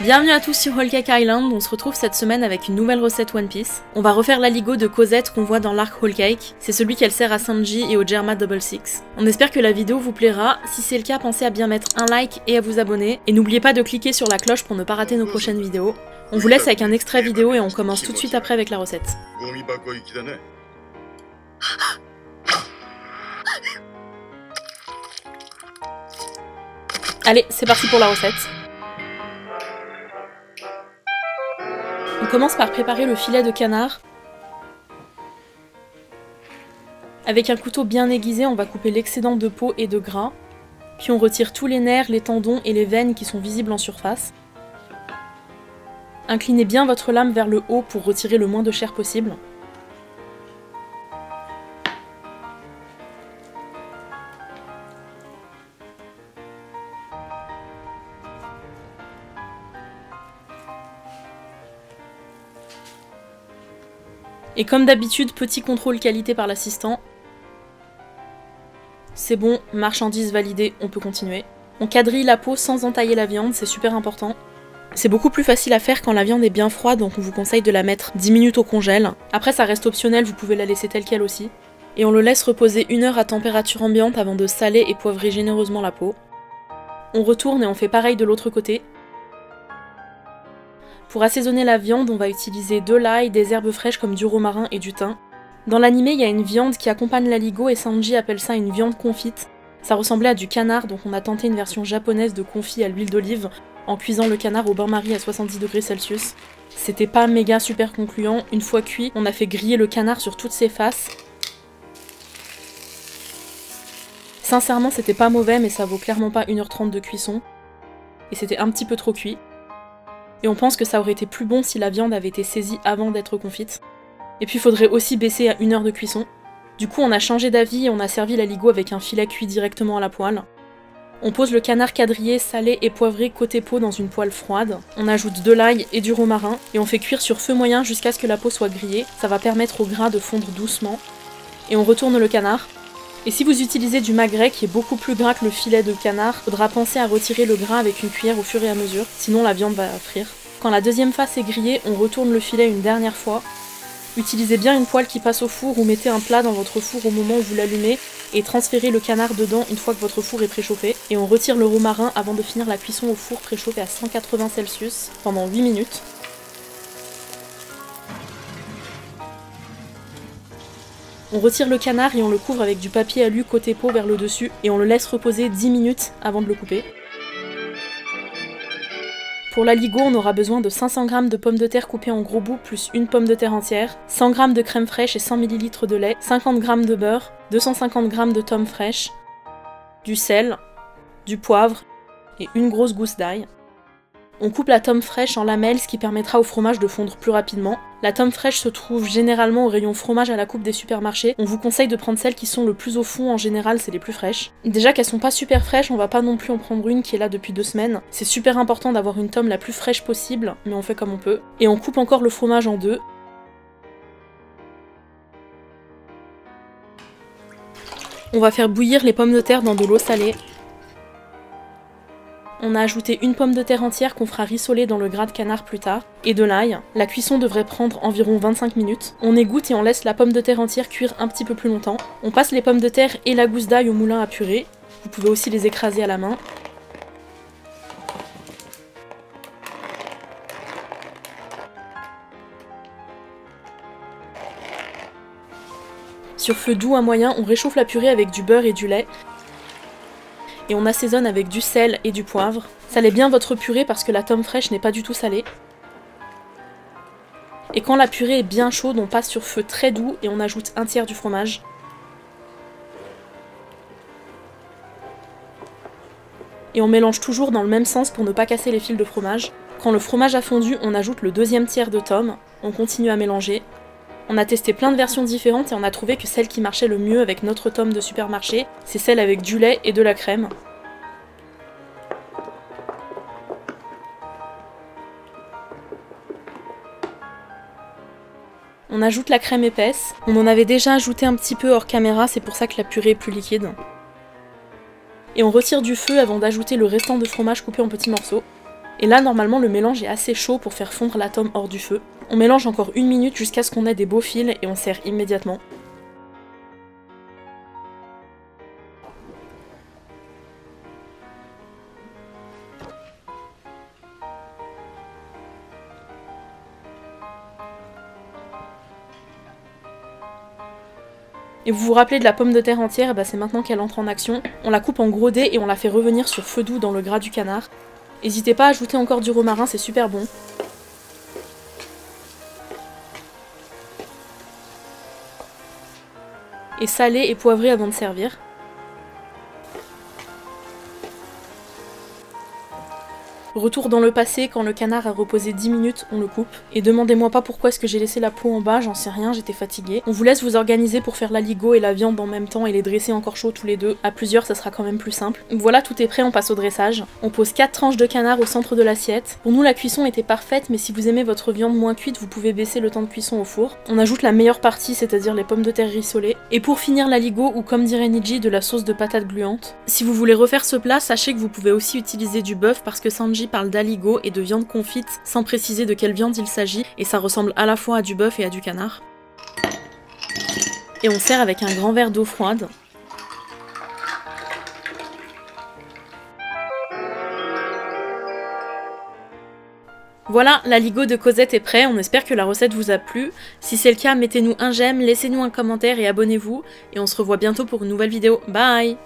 Bienvenue à tous sur Whole Cake Island, on se retrouve cette semaine avec une nouvelle recette One Piece. On va refaire l'aligot de Cosette qu'on voit dans l'arc Whole Cake, c'est celui qu'elle sert à Sanji et au Germa Double Six. On espère que la vidéo vous plaira, si c'est le cas pensez à bien mettre un like et à vous abonner, et n'oubliez pas de cliquer sur la cloche pour ne pas rater nos prochaines vidéos. On vous laisse avec un extrait vidéo et on commence tout de suite après avec la recette. Allez, c'est parti pour la recette. On commence par préparer le filet de canard. Avec un couteau bien aiguisé, on va couper l'excédent de peau et de gras. Puis on retire tous les nerfs, les tendons et les veines qui sont visibles en surface. Inclinez bien votre lame vers le haut pour retirer le moins de chair possible. Et comme d'habitude, petit contrôle qualité par l'assistant. C'est bon, marchandise validée, on peut continuer. On quadrille la peau sans entailler la viande, c'est super important. C'est beaucoup plus facile à faire quand la viande est bien froide, donc on vous conseille de la mettre 10 minutes au congèle. Après ça reste optionnel, vous pouvez la laisser telle qu'elle aussi. Et on le laisse reposer 1 heure à température ambiante avant de saler et poivrer généreusement la peau. On retourne et on fait pareil de l'autre côté. Pour assaisonner la viande, on va utiliser de l'ail, des herbes fraîches comme du romarin et du thym. Dans l'animé, il y a une viande qui accompagne l'aligot et Sanji appelle ça une viande confite. Ça ressemblait à du canard, donc on a tenté une version japonaise de confit à l'huile d'olive en cuisant le canard au bain-marie à 70 degrés Celsius. C'était pas méga super concluant. Une fois cuit, on a fait griller le canard sur toutes ses faces. Sincèrement, c'était pas mauvais, mais ça vaut clairement pas 1h30 de cuisson. Et c'était un petit peu trop cuit. Et on pense que ça aurait été plus bon si la viande avait été saisie avant d'être confite. Et puis il faudrait aussi baisser à 1 heure de cuisson. Du coup on a changé d'avis et on a servi l'aligot avec un filet cuit directement à la poêle. On pose le canard quadrillé, salé et poivré côté peau dans une poêle froide. On ajoute de l'ail et du romarin et on fait cuire sur feu moyen jusqu'à ce que la peau soit grillée. Ça va permettre au gras de fondre doucement. Et on retourne le canard. Et si vous utilisez du magret qui est beaucoup plus gras que le filet de canard, faudra penser à retirer le gras avec une cuillère au fur et à mesure, sinon la viande va frire. Quand la deuxième face est grillée, on retourne le filet une dernière fois. Utilisez bien une poêle qui passe au four ou mettez un plat dans votre four au moment où vous l'allumez et transférez le canard dedans une fois que votre four est préchauffé. Et on retire le romarin avant de finir la cuisson au four préchauffé à 180 Celsius pendant 8 minutes. On retire le canard et on le couvre avec du papier alu côté peau vers le dessus et on le laisse reposer 10 minutes avant de le couper. Pour l'aligot, on aura besoin de 500 g de pommes de terre coupées en gros bouts plus une pomme de terre entière, 100 g de crème fraîche et 100 ml de lait, 50 g de beurre, 250 g de tomme fraîche, du sel, du poivre et une grosse gousse d'ail. On coupe la tomme fraîche en lamelles, ce qui permettra au fromage de fondre plus rapidement. La tomme fraîche se trouve généralement au rayon fromage à la coupe des supermarchés. On vous conseille de prendre celles qui sont le plus au fond, en général c'est les plus fraîches. Déjà qu'elles sont pas super fraîches, on va pas non plus en prendre une qui est là depuis 2 semaines. C'est super important d'avoir une tomme la plus fraîche possible, mais on fait comme on peut. Et on coupe encore le fromage en deux. On va faire bouillir les pommes de terre dans de l'eau salée. On a ajouté une pomme de terre entière qu'on fera rissoler dans le gras de canard plus tard, et de l'ail. La cuisson devrait prendre environ 25 minutes. On égoutte et on laisse la pomme de terre entière cuire un petit peu plus longtemps. On passe les pommes de terre et la gousse d'ail au moulin à purée. Vous pouvez aussi les écraser à la main. Sur feu doux à moyen, on réchauffe la purée avec du beurre et du lait. Et on assaisonne avec du sel et du poivre. Salez bien votre purée parce que la tomme fraîche n'est pas du tout salée. Et quand la purée est bien chaude, on passe sur feu très doux et on ajoute 1/3 du fromage. Et on mélange toujours dans le même sens pour ne pas casser les fils de fromage. Quand le fromage a fondu, on ajoute le 2e tiers de tomme. On continue à mélanger. On a testé plein de versions différentes et on a trouvé que celle qui marchait le mieux avec notre tome de supermarché, c'est celle avec du lait et de la crème. On ajoute la crème épaisse. On en avait déjà ajouté un petit peu hors caméra, c'est pour ça que la purée est plus liquide. Et on retire du feu avant d'ajouter le restant de fromage coupé en petits morceaux. Et là, normalement, le mélange est assez chaud pour faire fondre l'atome hors du feu. On mélange encore 1 minute jusqu'à ce qu'on ait des beaux fils et on sert immédiatement. Et vous vous rappelez de la pomme de terre entière, bah c'est maintenant qu'elle entre en action. On la coupe en gros dés et on la fait revenir sur feu doux dans le gras du canard. N'hésitez pas à ajouter encore du romarin, c'est super bon. Et saler et poivrer avant de servir. Retour dans le passé, quand le canard a reposé 10 minutes, on le coupe. Et demandez-moi pas pourquoi est-ce que j'ai laissé la peau en bas, j'en sais rien, j'étais fatiguée. On vous laisse vous organiser pour faire l'aligot et la viande en même temps et les dresser encore chauds tous les deux. À plusieurs, ça sera quand même plus simple. Voilà, tout est prêt, on passe au dressage. On pose 4 tranches de canard au centre de l'assiette. Pour nous, la cuisson était parfaite, mais si vous aimez votre viande moins cuite, vous pouvez baisser le temps de cuisson au four. On ajoute la meilleure partie, c'est-à-dire les pommes de terre rissolées. Et pour finir l'aligot, ou comme dirait Niji, de la sauce de patate gluante. Si vous voulez refaire ce plat, sachez que vous pouvez aussi utiliser du bœuf parce que Sanji parle d'aligot et de viande confite sans préciser de quelle viande il s'agit et ça ressemble à la fois à du bœuf et à du canard. Et on sert avec un grand verre d'eau froide. Voilà, l'aligot de Cosette est prêt, on espère que la recette vous a plu. Si c'est le cas, mettez-nous un j'aime, laissez-nous un commentaire et abonnez-vous. Et on se revoit bientôt pour une nouvelle vidéo. Bye!